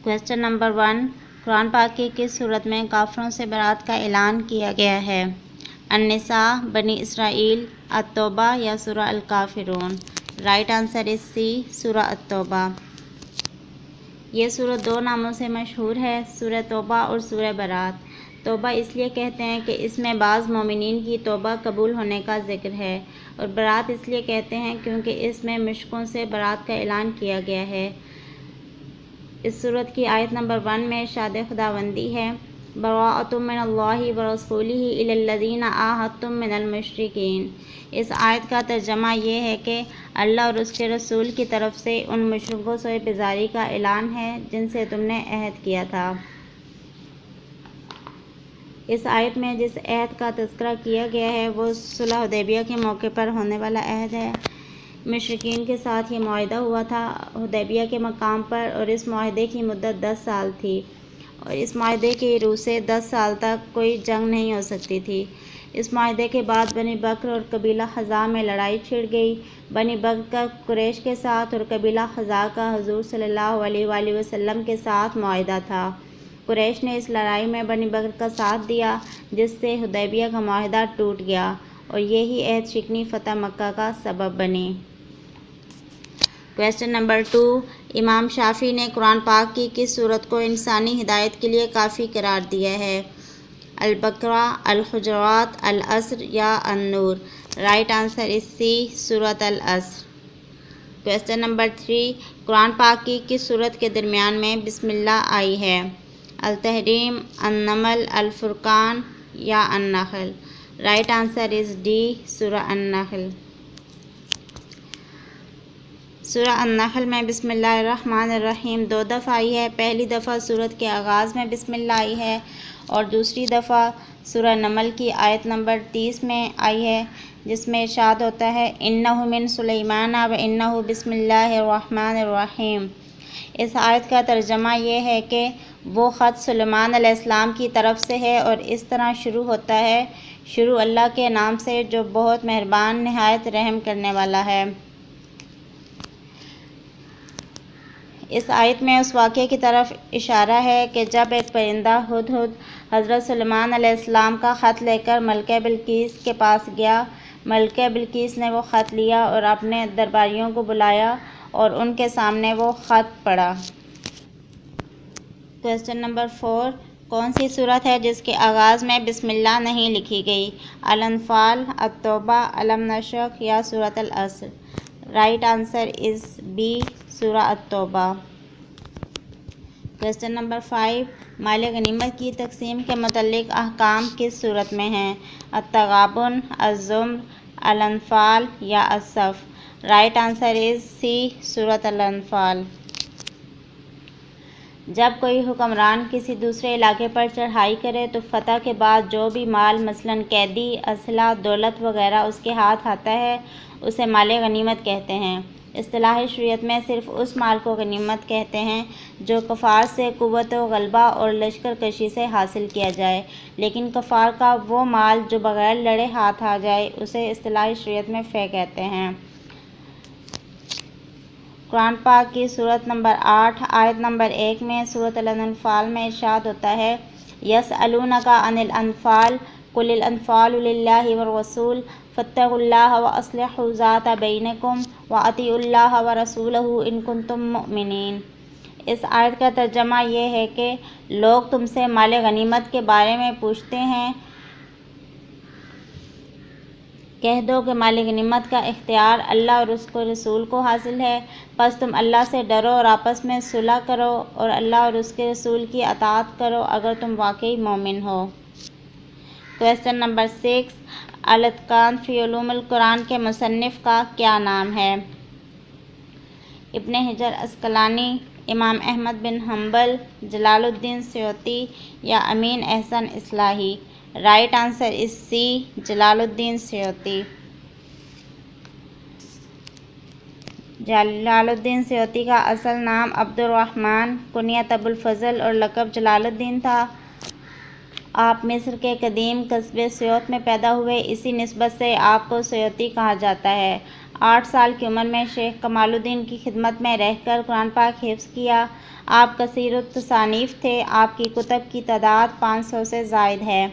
Question number 1، قرآن پاک کی کس صورت میں کافروں سے برات کا اعلان کیا گیا ہے؟ النساء، بنی اسرائیل، التوبہ یا سورہ الکافرون؟ رائٹ آنسر از سی، سورہ التوبہ۔ یہ سورت دو ناموں سے مشہور ہے، سورہ توبہ اور سورہ برات۔ توبہ اس لیے کہتے ہیں کہ اس میں بعض مومنین کی توبہ قبول ہونے کا ذکر ہے، اور برات اس لیے کہتے ہیں کیونکہ اس میں مشرکوں سے برات کا اعلان کیا گیا ہے۔ اس سورت کی آیت نمبر 1 میں ارشاد خداوندی ہے، براءۃ من اللہ ورسولہ الی الذین عاہدتم من المشرکین۔ اس آیت کا ترجمہ یہ ہے کہ اللہ اور اس کے رسول کی طرف سے ان مشرکوں سے بیزاری کا اعلان ہے جن سے تم نے عہد کیا تھا۔ اس آیت میں جس عہد کا تذکرہ کیا گیا ہے وہ صلح حدیبیہ کے موقع پر ہونے والا عہد ہے۔ مشرکین کے ساتھ یہ معاہدہ ہوا تھا حدیبیہ کے مقام پر، اور اس معاہدے کی مدت 10 سال تھی، اور اس معاہدے کی روح سے 10 سال تک کوئی جنگ نہیں ہو سکتی تھی۔ اس معاہدے کے بعد بنی بکر اور قبیلہ خزاع میں لڑائی چھڑ گئی۔ بنی بکر کا قریش کے ساتھ اور قبیلہ خزاع کا حضور صلی اللہ علیہ وآلہ وسلم کے ساتھ معاہدہ تھا۔ قریش نے اس لڑائی میں بنی بکر کا ساتھ دیا، جس سے حدیبیہ کا معاہدہ ٹوٹ گیا، اور یہی عہد شکنی فتح مکہ کا سبب بنی۔ کویسچن نمبر 2، امام شافعی نے قرآن پاک کی کس سورت کو انسانی ہدایت کے لیے کافی قرار دیا ہے؟ البقرہ، الحجرات، العصر یا النور؟ رائٹ آنسر از سی، سورۃ العصر۔ کویسچن نمبر 3، قرآن پاک کی کس سورت کے درمیان میں بسم اللہ آئی ہے؟ التحریم، النمل، الفرقان یا النحل؟ رائٹ آنسر از ڈی، سورہ النحل۔ سورہ النحل میں بسم اللہ الرحمن الرحیم 2 دفعہ آئی ہے۔ پہلی دفعہ سورت کے آغاز میں بسم اللہ آئی ہے، اور دوسری دفعہ سورہ نمل کی آیت نمبر 30 میں آئی ہے، جس میں ارشاد ہوتا ہے، انہ من سلیمان و انہ بسم اللہ الرحمن الرحیم۔ اس آیت کا ترجمہ یہ ہے کہ وہ خط سلیمان علیہ السلام کی طرف سے ہے، اور اس طرح شروع ہوتا ہے، شروع اللہ کے نام سے جو بہت مہربان نہایت رحم کرنے والا ہے۔ اس آیت میں اس واقعے کی طرف اشارہ ہے کہ جب ایک پرندہ ہدہد حضرت سلیمان علیہ السلام کا خط لے کر ملکہ بلقیس کے پاس گیا، ملکہ بلقیس نے وہ خط لیا اور اپنے درباریوں کو بلایا اور ان کے سامنے وہ خط پڑھا۔ کویسچن نمبر 4، کون سی سورت ہے جس کے آغاز میں بسم اللہ نہیں لکھی گئی؟ الانفال، التوبہ، الم نشرح یا سورۃ العصر؟ رائٹ آنسر از بی، سورہ التوبہ۔ کویسچن نمبر 5، مال غنیمت کی تقسیم کے متعلق احکام کس صورت میں ہیں؟ التغابن، الزمر، الانفال یا الصف؟ رائٹ آنسر از سی، سورۃ الانفال۔ جب کوئی حکمران کسی دوسرے علاقے پر چڑھائی کرے تو فتح کے بعد جو بھی مال مثلاً قیدی، اسلحہ، دولت وغیرہ اس کے ہاتھ آتا ہے اسے مال غنیمت کہتے ہیں۔ اصطلاح شریعت میں صرف اس مال کو غنیمت کہتے ہیں جو کفار سے قوت و غلبہ اور لشکر کشی سے حاصل کیا جائے، لیکن کفار کا وہ مال جو بغیر لڑے ہاتھ آ جائے اسے اصطلاح شریعت میں فے کہتے ہیں۔ قرآن پاک کی سورت نمبر 8 آیت نمبر 1 میں سورۃ الانفال میں ارشاد ہوتا ہے، یسألونک عن الانفال قل الانفال للہ والرسول فاتقوا اللہ واصلحوا ذات بینکم واطیعوا اللہ ورسولہ ان کنتم مؤمنین۔ اس آیت کا ترجمہ یہ ہے کہ لوگ تم سے مال غنیمت کے بارے میں پوچھتے ہیں، کہہ دو کہ مال غنیمت کا اختیار اللہ اور اس کو رسول کو حاصل ہے، پس تم اللہ سے ڈرو اور آپس میں صلح کرو اور اللہ اور اس کے رسول کی اطاعت کرو اگر تم واقعی مومن ہو۔ کویسچن نمبر 6، الاتقان فی علوم القرآن کے مصنف کا کیا نام ہے؟ ابن حجر عسقلانی، امام احمد بن حنبل، جلال الدین سیوطی یا امین احسن اصلاحی؟ رائٹ آنسر از سی، جلال الدین سیوطی۔ جلال الدین سیوطی کا اصل نام عبد الرحمن، کنیت ابو الفضل اور لقب جلال الدین تھا۔ آپ مصر کے قدیم قصبے سیوط میں پیدا ہوئے، اسی نسبت سے آپ کو سیوطی کہا جاتا ہے۔ 8 سال کی عمر میں شیخ کمال الدین کی خدمت میں رہ کر قرآن پاک حفظ کیا۔ آپ کثیر التصانیف تھے۔ آپ کی کتب کی تعداد 500 سے زائد ہے۔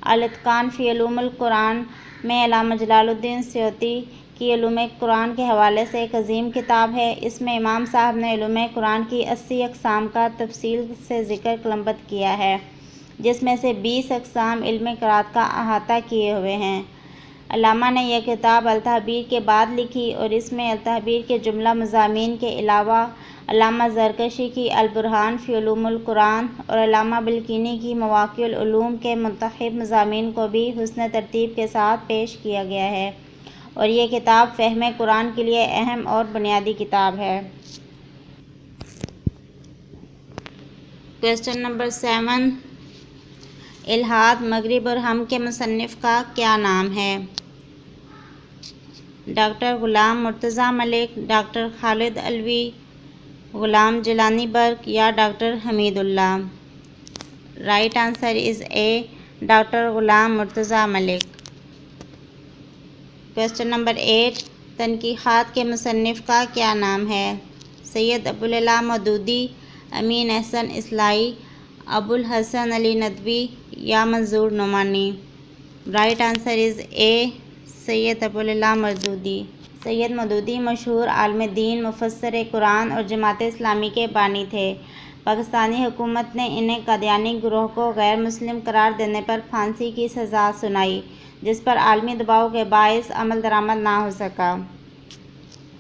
الاتقان فی علوم القرآن میں علامہ جلال الدین سیوطی کی علوم قرآن کے حوالے سے ایک عظیم کتاب ہے۔ اس میں امام صاحب نے علوم قرآن کی 80 اقسام کا تفصیل سے ذکر قلمبند کیا ہے، جس میں سے 20 اقسام علم قرات کا احاطہ کیے ہوئے ہیں۔ علامہ نے یہ کتاب التحبیر کے بعد لکھی اور اس میں التحبیر کے جملہ مضامین کے علاوہ علامہ زرکشی کی البرہان فی علوم القرآن اور علامہ بلقینی کی مواقع العلوم کے منتخب مضامین کو بھی حسن ترتیب کے ساتھ پیش کیا گیا ہے، اور یہ کتاب فہم قرآن کے لیے اہم اور بنیادی کتاب ہے۔ کویسچن نمبر 7، الہاد مغرب اور ہم کے مصنف کا کیا نام ہے؟ ڈاکٹر غلام مرتضیٰ ملک، ڈاکٹر خالد علوی، غلام جیلانی برق یا doctor Hamid Ullah? Right answer is A, doctor Ghulam Murtaza Malik. Question number 8، Tanqihat کے مصنف کا کیا نام ہے؟ سید ابوالعلا مودودی، امین احسن اصلاحی، ابو الحسن علی ندوی یا منظور نعمانی؟ رائٹ آنسر از اے، سید ابوالعلا مودودی۔ سید مودودی مشہور عالم دین، مفسر قرآن اور جماعت اسلامی کے بانی تھے۔ پاکستانی حکومت نے انہیں قادیانی گروہ کو غیر مسلم قرار دینے پر پھانسی کی سزا سنائی، جس پر عالمی دباؤ کے باعث عمل درآمد نہ ہو سکا۔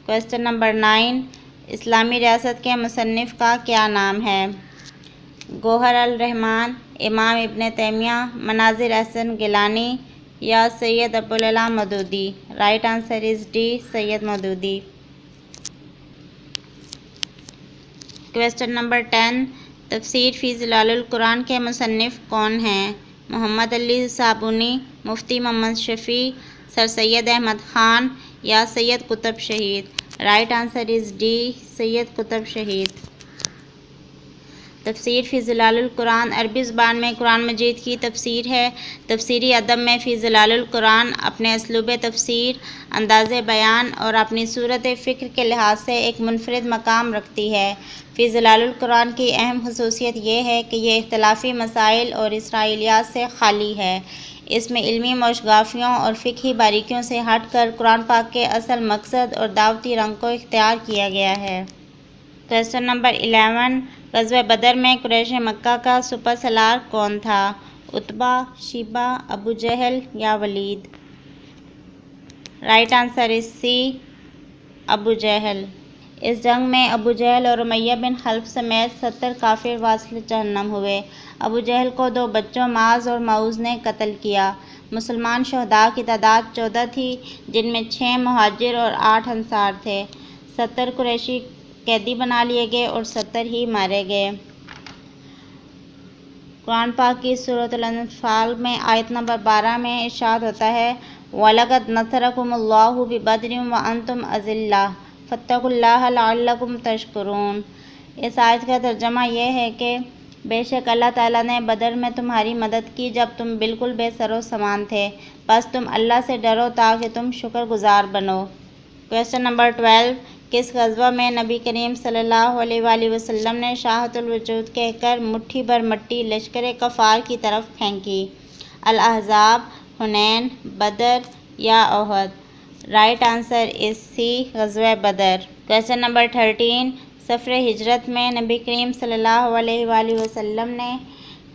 کویسچن نمبر 9، اسلامی ریاست کے مصنف کا کیا نام ہے؟ گوہر الرحمان، امام ابن تیمیہ، مناظر احسن گیلانی یا Syed Abul Ala Maududi? Right answer is D, Syed Maududi. Question number 10، تفسیر فی ظلال القرآن کے مصنف کون ہیں؟ محمد علی صابونی، مفتی محمد شفیع، سر سید احمد خان یا سید قطب شہید؟ رائٹ آنسر از ڈی، سید قطب شہید۔ تفسیر فی ظلال القرآن عربی زبان میں قرآن مجید کی تفسیر ہے۔ تفسیری ادب میں فی ظلال القرآن اپنے اسلوب تفسیر، انداز بیان اور اپنی صورت فکر کے لحاظ سے ایک منفرد مقام رکھتی ہے۔ فی ظلال القرآن کی اہم خصوصیت یہ ہے کہ یہ اختلافی مسائل اور اسرائیلیات سے خالی ہے۔ اس میں علمی موشگافیوں اور فقہی باریکیوں سے ہٹ کر قرآن پاک کے اصل مقصد اور دعوتی رنگ کو اختیار کیا گیا ہے۔ کویسچن نمبر 11، غزوہ بدر میں قریش مکہ کا سپر سالار کون تھا؟ عتبہ، شیبہ، ابو جہل یا ولید؟ رائٹ آنسر از سی، ابو جہل۔ اس جنگ میں ابو جہل اور امیہ بن خلف سمیت 70 کافر واصل جہنم ہوئے۔ ابو جہل کو 2 بچوں معاذ اور معوذ نے قتل کیا۔ مسلمان شہداء کی تعداد 14 تھی، جن میں 6 مہاجر اور 8 انصار تھے۔ 70 قریشی قیدی بنا لیے گئے اور 70 ہی مارے گئے۔ قرآن پاک کی سورۃ الانفال میں آیت نمبر 12 میں ارشاد ہوتا ہے، وَلَقَدْ نَصَرَكُمُ اللَّهُ بِبَدْرٍ وَأَنْتُمْ أَذِلَّةٌ فَاتَّقُوا اللَّهَ لَعَلَّكُمْ تَشْكُرُونَ۔ اس آیت کا ترجمہ یہ ہے کہ بے شک اللہ تعالیٰ نے بدر میں تمہاری مدد کی جب تم بالکل بے سر و سامان تھے، بس تم اللہ سے ڈرو تاکہ تم شکر گزار بنو۔ کویسچن نمبر 12، کس غزوہ میں نبی کریم صلی اللہ علیہ وآلہ وسلم نے شاہۃ الوجود کہہ کر مٹھی بھر مٹی لشکر کفار کی طرف پھینکی؟ الاحزاب، حنین، بدر یا احد؟ رائٹ آنسر از سی، غزوہ بدر۔ کویسچن نمبر 13، سفر ہجرت میں نبی کریم صلی اللہ علیہ وآلہ وسلم نے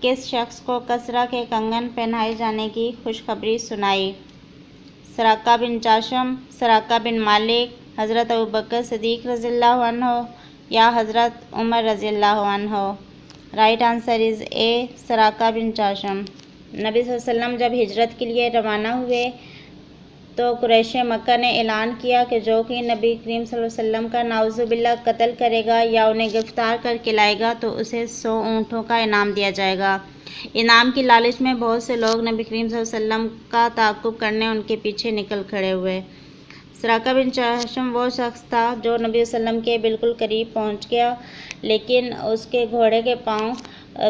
کس شخص کو کسریٰ کے کنگن پہنائے جانے کی خوشخبری سنائی؟ سراقہ بن جاشم، سراقہ بن مالک، حضرت ابوبکر صدیق رضی اللہ عنہ یا حضرت عمر رضی اللہ عنہ؟ رائٹ آنسر از اے، سراقہ بن جاشم۔ نبی صلی اللہ علیہ وسلم جب ہجرت کے لیے روانہ ہوئے تو قریش مکہ نے اعلان کیا کہ جو کہ نبی کریم صلی اللہ علیہ وسلم کا نعوذ باللہ قتل کرے گا یا انہیں گرفتار کر کے لائے گا تو اسے 100 اونٹوں کا انعام دیا جائے گا۔ انعام کی لالچ میں بہت سے لوگ نبی کریم صلی اللہ علیہ وسلم کا تعاقب کرنے ان کے پیچھے نکل کھڑے ہوئے۔ سراقہ بن جاشم وہ شخص تھا جو نبی صلی اللہ علیہ وسلم کے بالکل قریب پہنچ گیا، لیکن اس کے گھوڑے کے پاؤں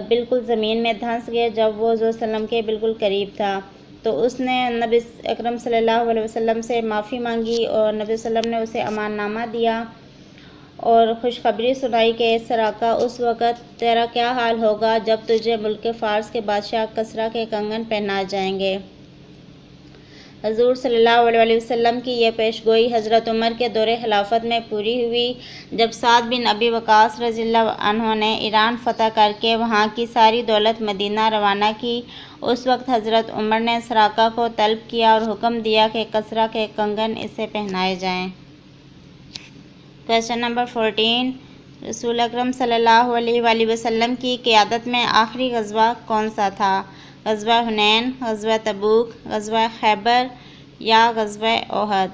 بالکل زمین میں دھنس گئے جب وہ حضور صلی اللہ علیہ وسلم کے بالکل قریب تھا۔ تو اس نے نبی اکرم صلی اللہ علیہ وسلم سے معافی مانگی اور نبی صلی اللہ علیہ وسلم نے اسے امان نامہ دیا اور خوشخبری سنائی کہ سراقہ اس وقت تیرا کیا حال ہوگا جب تجھے ملک فارس کے بادشاہ کسریٰ کے کنگن پہنائے جائیں گے۔ حضور صلی اللہ علیہ وسلم کی یہ پیشگوئی حضرت عمر کے دور خلافت میں پوری ہوئی جب سعد بن ابی وقاص رضی اللہ عنہ نے ایران فتح کر کے وہاں کی ساری دولت مدینہ روانہ کی۔ اس وقت حضرت عمر نے سراقہ کو طلب کیا اور حکم دیا کہ کسریٰ کے کنگن اسے پہنائے جائیں۔ کویسچن نمبر 14، رسول اکرم صلی اللہ علیہ وآلہ وسلم کی قیادت میں آخری غزوہ کون سا تھا؟ غزوہ حنین، غزوہ تبوک، غزوہ خیبر یا غزوہ احد؟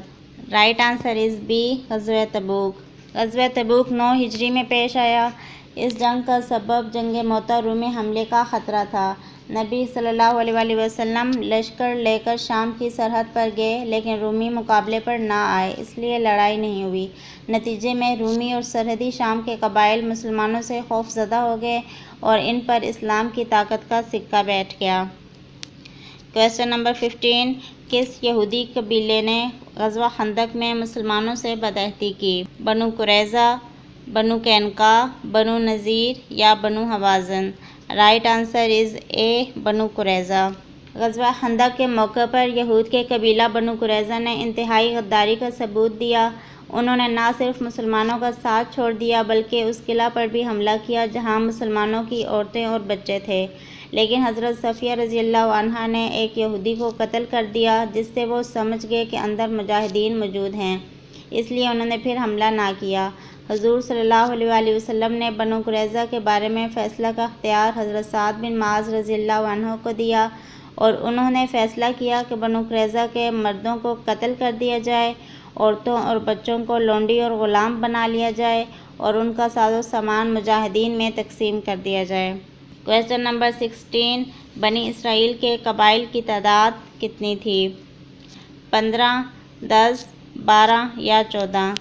رائٹ آنسر از بی، غزوہ تبوک۔ غزوہ تبوک 9 ہجری میں پیش آیا۔ اس جنگ کا سبب جنگ موتا رومی حملے کا خطرہ تھا۔ نبی صلی اللہ علیہ وآلہ وسلم لشکر لے کر شام کی سرحد پر گئے لیکن رومی مقابلے پر نہ آئے، اس لیے لڑائی نہیں ہوئی۔ نتیجے میں رومی اور سرحدی شام کے قبائل مسلمانوں سے خوف زدہ ہو گئے اور ان پر اسلام کی طاقت کا سکہ بیٹھ گیا۔ کویسچن نمبر 15، کس یہودی قبیلے نے غزوہ خندق میں مسلمانوں سے بدعہدی کی؟ بنو قریظہ، بنو قینقاع، بنو نذیر یا بنو حوازن؟ رائٹ آنسر از اے، بنو قریظہ۔ غزوہ خندق کے موقع پر یہود کے قبیلہ بنو قریظہ نے انتہائی غداری کا ثبوت دیا۔ انہوں نے نہ صرف مسلمانوں کا ساتھ چھوڑ دیا بلکہ اس قلعہ پر بھی حملہ کیا جہاں مسلمانوں کی عورتیں اور بچے تھے، لیکن حضرت صفیہ رضی اللہ عنہا نے ایک یہودی کو قتل کر دیا جس سے وہ سمجھ گئے کہ اندر مجاہدین موجود ہیں، اس لیے انہوں نے پھر حملہ نہ کیا۔ حضور صلی اللہ علیہ وآلہ وسلم نے بنو قریظہ کے بارے میں فیصلہ کا اختیار حضرت سعد بن معاذ رضی اللہ عنہ کو دیا اور انہوں نے فیصلہ کیا کہ بنو قریظہ کے مردوں کو قتل کر دیا جائے، عورتوں اور بچوں کو لونڈی اور غلام بنا لیا جائے اور ان کا ساز و سامان مجاہدین میں تقسیم کر دیا جائے۔ کویسچن نمبر 16، بنی اسرائیل کے قبائل کی تعداد کتنی تھی؟ 15، 10، 12 یا 14؟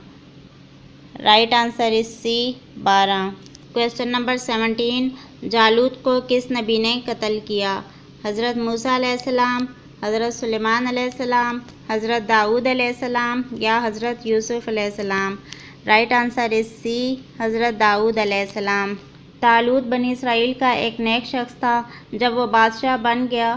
Right answer is C, 12۔ Question number 17، جالوت کو کس نبی نے قتل کیا؟ حضرت موسیٰ علیہ السلام، حضرت سلیمان علیہ السلام، حضرت داؤد علیہ السلام یا حضرت یوسف علیہ السلام؟ رائٹ آنسر از سی، حضرت داؤد علیہ السلام۔ طالوت بنی اسرائیل کا ایک نیک شخص تھا۔ جب وہ بادشاہ بن گیا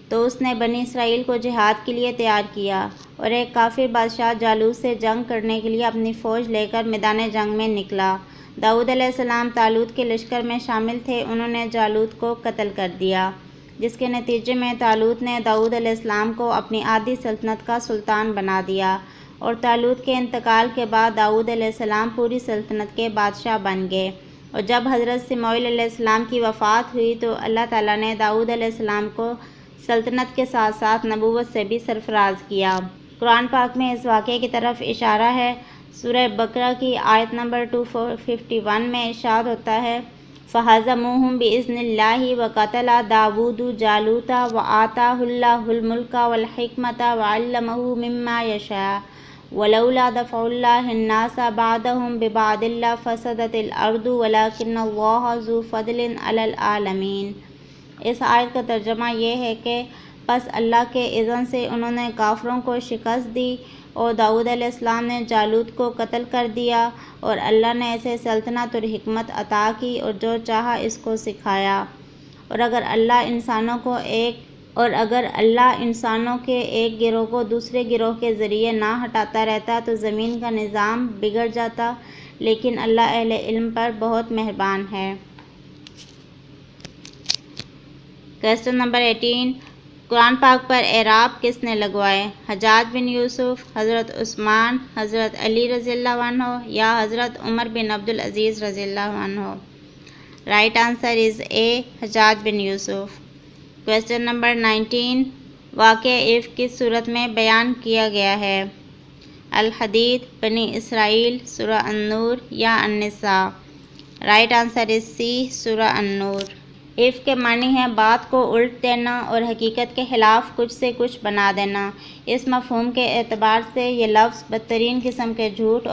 تو اس نے بنی اسرائیل کو جہاد کے لیے تیار کیا اور ایک کافر بادشاہ جالوت سے جنگ کرنے کے لیے اپنی فوج لے کر میدان جنگ میں نکلا۔ داؤد علیہ السلام طالوت کے لشکر میں شامل تھے۔ انہوں نے جالوت کو قتل کر دیا، جس کے نتیجے میں طالوت نے داؤد علیہ السلام کو اپنی آدھی سلطنت کا سلطان بنا دیا اور طالوت کے انتقال کے بعد داؤد علیہ السلام پوری سلطنت کے بادشاہ بن گئے۔ اور جب حضرت سموئیل علیہ السلام کی وفات ہوئی تو اللہ تعالیٰ نے داؤد علیہ السلام کو سلطنت کے ساتھ ساتھ نبوت سے بھی سرفراز کیا۔ قرآن پاک میں اس واقعے کی طرف اشارہ ہے۔ سورہ بقرہ کی آیت نمبر 251 میں ارشاد ہوتا ہے، فَهَزَمُوهُمْ بِإِذْنِ اللَّهِ وَقَتَلَ دَاوُودُ جَالُوتَ وَآتَاهُ اللَّهُ الْمُلْكَ وَالْحِكْمَةَ وَعَلَّمَهُ مِمَّا يَشَاءُ وَلَوْلَا دَفْعُ اللَّهِ النَّاسَ بَعْضَهُمْ بِبَعْضٍ لَفَسَدَتِ الْأَرْضُ وَلَكِنَّ اللَّهَ ذُو فَضْلٍ عَلَى الْعَالَمِينَ۔ اس آیت کا ترجمہ یہ ہے کہ پس اللہ کے اذن سے انہوں نے کافروں کو شکست دی اور داؤد علیہ السلام نے جالوت کو قتل کر دیا اور اللہ نے اسے سلطنت اور حکمت عطا کی اور جو چاہا اس کو سکھایا۔ اور اگر اللہ انسانوں کے ایک گروہ کو دوسرے گروہ کے ذریعے نہ ہٹاتا رہتا تو زمین کا نظام بگڑ جاتا، لیکن اللہ اہل علم پر بہت مہربان ہے۔ کویسچن نمبر 18، قرآن پاک پر اعراب کس نے لگوائے؟ حجاج بن یوسف، حضرت عثمان، حضرت علی رضی اللہ عنہ یا حضرت عمر بن عبدالعزیز رضی اللہ عنہ؟ رائٹ آنسر از اے، حجاج بن یوسف۔ کویسچن نمبر 19، واقعہ افک کس صورت میں بیان کیا گیا ہے؟ الحدید، بنی اسرائیل، سورہ النور یا النساء؟ رائٹ آنسر از سی، سورہ النور۔ افک کے معنی ہے بات کو الٹ دینا اور حقیقت کے خلاف کچھ سے کچھ بنا دینا۔ اس مفہوم کے اعتبار سے یہ لفظ بدترین قسم کے جھوٹ